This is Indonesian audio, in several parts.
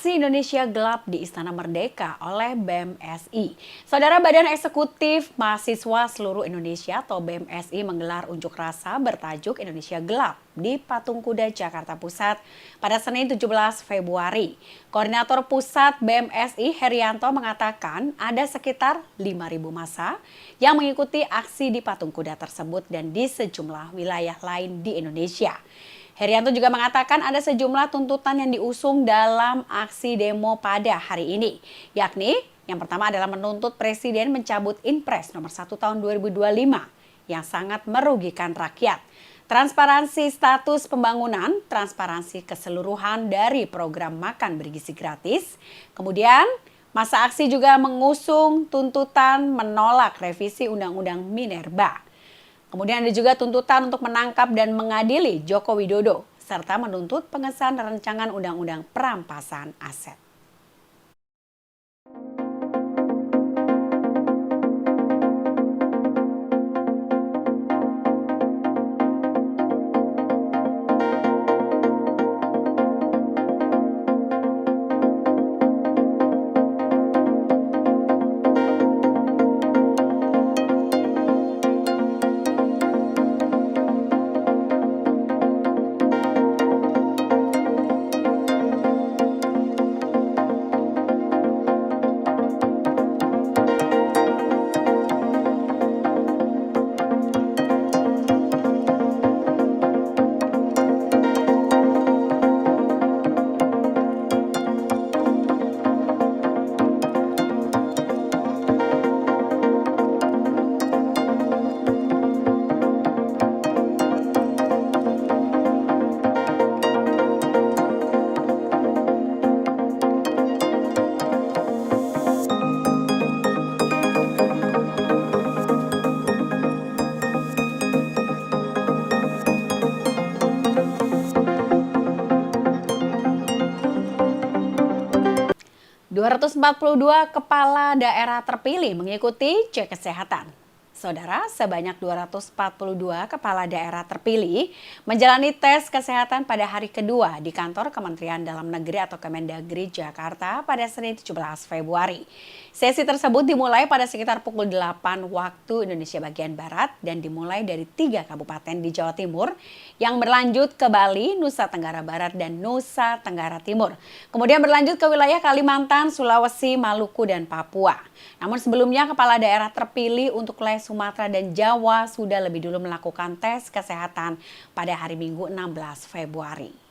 Aksi Indonesia Gelap di Istana Merdeka oleh BEM-SI. Saudara Badan Eksekutif Mahasiswa Seluruh Indonesia atau BEM-SI menggelar unjuk rasa bertajuk Indonesia Gelap di Patung Kuda Jakarta Pusat pada Senin 17 Februari. Koordinator Pusat BEM-SI Herianto mengatakan ada sekitar 5.000 massa yang mengikuti aksi di Patung Kuda tersebut dan di sejumlah wilayah lain di Indonesia. Herianto juga mengatakan ada sejumlah tuntutan yang diusung dalam aksi demo pada hari ini, yakni yang pertama adalah menuntut Presiden mencabut Inpres nomor 1 tahun 2025 yang sangat merugikan rakyat, transparansi status pembangunan, transparansi keseluruhan dari program makan bergizi gratis, kemudian masa aksi juga mengusung tuntutan menolak revisi Undang-Undang Minerba. Kemudian ada juga tuntutan untuk menangkap dan mengadili Joko Widodo, serta menuntut pengesahan rancangan undang-undang perampasan aset. ...242 kepala daerah terpilih mengikuti cek kesehatan. Saudara, sebanyak 242 kepala daerah terpilih menjalani tes kesehatan pada hari kedua di kantor Kementerian Dalam Negeri atau Kemendagri Jakarta pada Senin 17 Februari. Sesi tersebut dimulai pada sekitar pukul 8 waktu Indonesia bagian Barat dan dimulai dari 3 kabupaten di Jawa Timur yang berlanjut ke Bali, Nusa Tenggara Barat, dan Nusa Tenggara Timur. Kemudian berlanjut ke wilayah Kalimantan, Sulawesi, Maluku, dan Papua. Namun sebelumnya kepala daerah terpilih untuk wilayah Sumatera dan Jawa sudah lebih dulu melakukan tes kesehatan pada hari Minggu 16 Februari.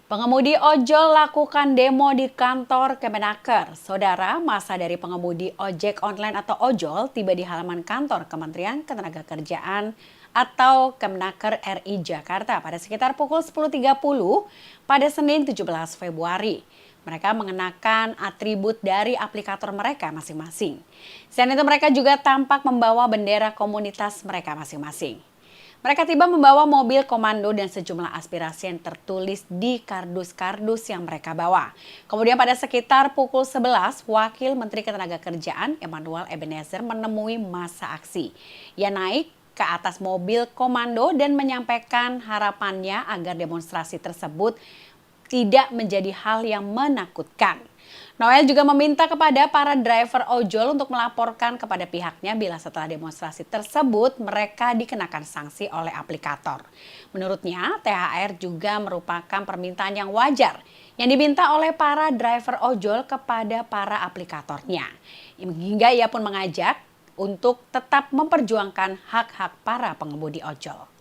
Pengemudi ojol lakukan demo di kantor Kemenaker. Saudara, masa dari pengemudi ojek online atau ojol tiba di halaman kantor Kementerian Ketenagakerjaan atau Kemenaker RI Jakarta pada sekitar pukul 10.30 pada Senin 17 Februari. Mereka mengenakan atribut dari aplikator mereka masing-masing. Selain itu mereka juga tampak membawa bendera komunitas mereka masing-masing. Mereka tiba membawa mobil komando dan sejumlah aspirasi yang tertulis di kardus-kardus yang mereka bawa. Kemudian pada sekitar pukul 11, Wakil Menteri Ketenagakerjaan Emmanuel Ebenezer menemui massa aksi. Ia naik ke atas mobil komando dan menyampaikan harapannya agar demonstrasi tersebut tidak menjadi hal yang menakutkan. Noel juga meminta kepada para driver ojol untuk melaporkan kepada pihaknya bila setelah demonstrasi tersebut mereka dikenakan sanksi oleh aplikator. Menurutnya, THR juga merupakan permintaan yang wajar yang diminta oleh para driver ojol kepada para aplikatornya. Hingga ia pun mengajak untuk tetap memperjuangkan hak-hak para pengemudi ojol.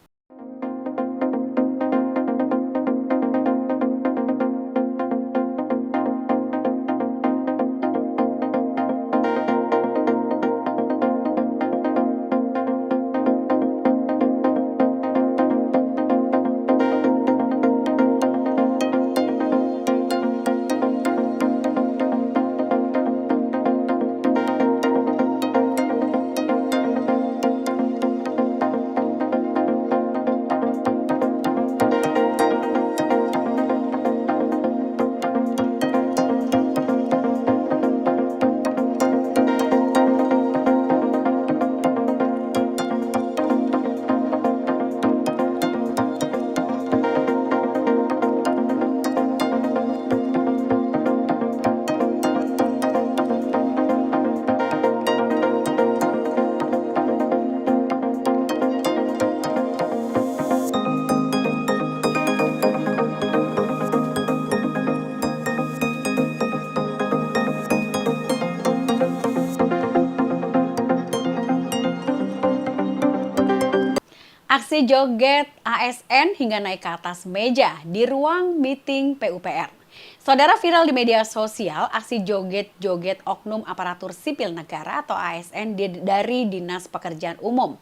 Aksi joget ASN hingga naik ke atas meja di ruang meeting PUPR. Saudara, viral di media sosial aksi joget-joget oknum aparatur sipil negara atau ASN dari Dinas Pekerjaan Umum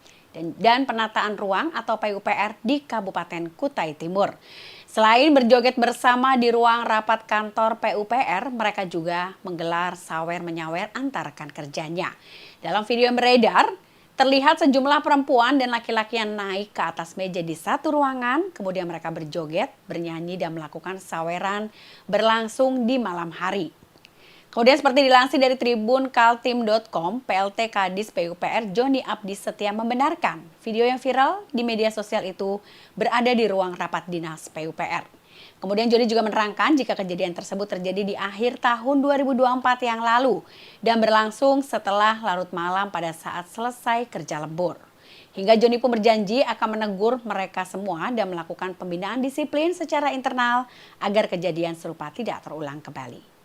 dan Penataan Ruang atau PUPR di Kabupaten Kutai Timur. Selain berjoget bersama di ruang rapat kantor PUPR, mereka juga menggelar sawer-menyawer antar rekan kerjanya. Dalam video yang beredar, terlihat sejumlah perempuan dan laki-laki yang naik ke atas meja di satu ruangan, kemudian mereka berjoget, bernyanyi, dan melakukan saweran berlangsung di malam hari. Kemudian seperti dilansir dari Tribun Kaltim.com, PLT Kadis PUPR Joni Abdi Setia membenarkan video yang viral di media sosial itu berada di ruang rapat dinas PUPR. Kemudian Joni juga menerangkan jika kejadian tersebut terjadi di akhir tahun 2024 yang lalu dan berlangsung setelah larut malam pada saat selesai kerja lembur. Hingga Joni pun berjanji akan menegur mereka semua dan melakukan pembinaan disiplin secara internal agar kejadian serupa tidak terulang kembali.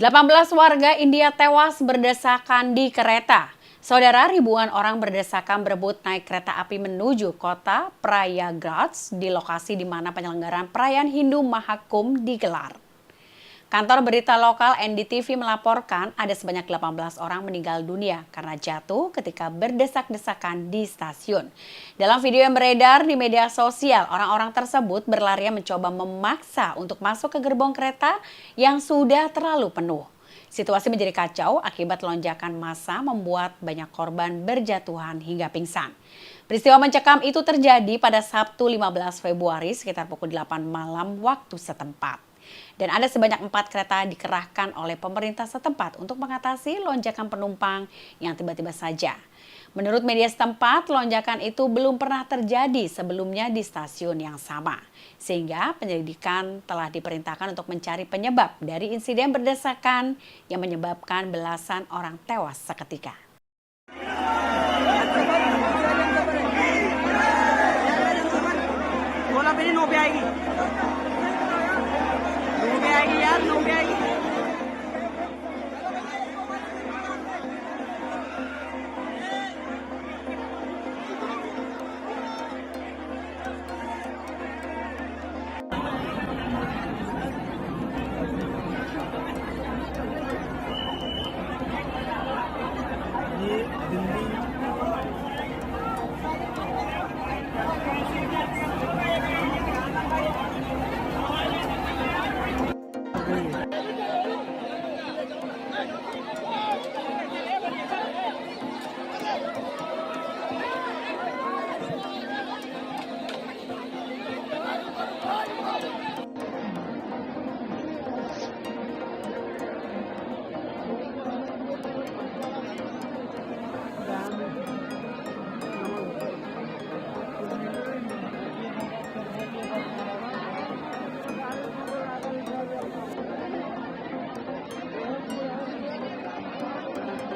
18 warga India tewas berdesakan di kereta. Saudara, ribuan orang berdesakan berebut naik kereta api menuju kota Prayagraj di lokasi di mana penyelenggaraan perayaan Hindu Mahakumbh digelar. Kantor berita lokal NDTV melaporkan ada sebanyak 18 orang meninggal dunia karena jatuh ketika berdesak-desakan di stasiun. Dalam video yang beredar di media sosial, orang-orang tersebut berlarian mencoba memaksa untuk masuk ke gerbong kereta yang sudah terlalu penuh. Situasi menjadi kacau akibat lonjakan massa membuat banyak korban berjatuhan hingga pingsan. Peristiwa mencekam itu terjadi pada Sabtu 15 Februari sekitar pukul 8 malam waktu setempat. Dan ada sebanyak 4 kereta dikerahkan oleh pemerintah setempat untuk mengatasi lonjakan penumpang yang tiba-tiba saja. Menurut media setempat, lonjakan itu belum pernah terjadi sebelumnya di stasiun yang sama. Sehingga penyelidikan telah diperintahkan untuk mencari penyebab dari insiden berdesakan yang menyebabkan belasan orang tewas seketika. बोला मेरी 9 पे आएगी यार 9 पे आएगी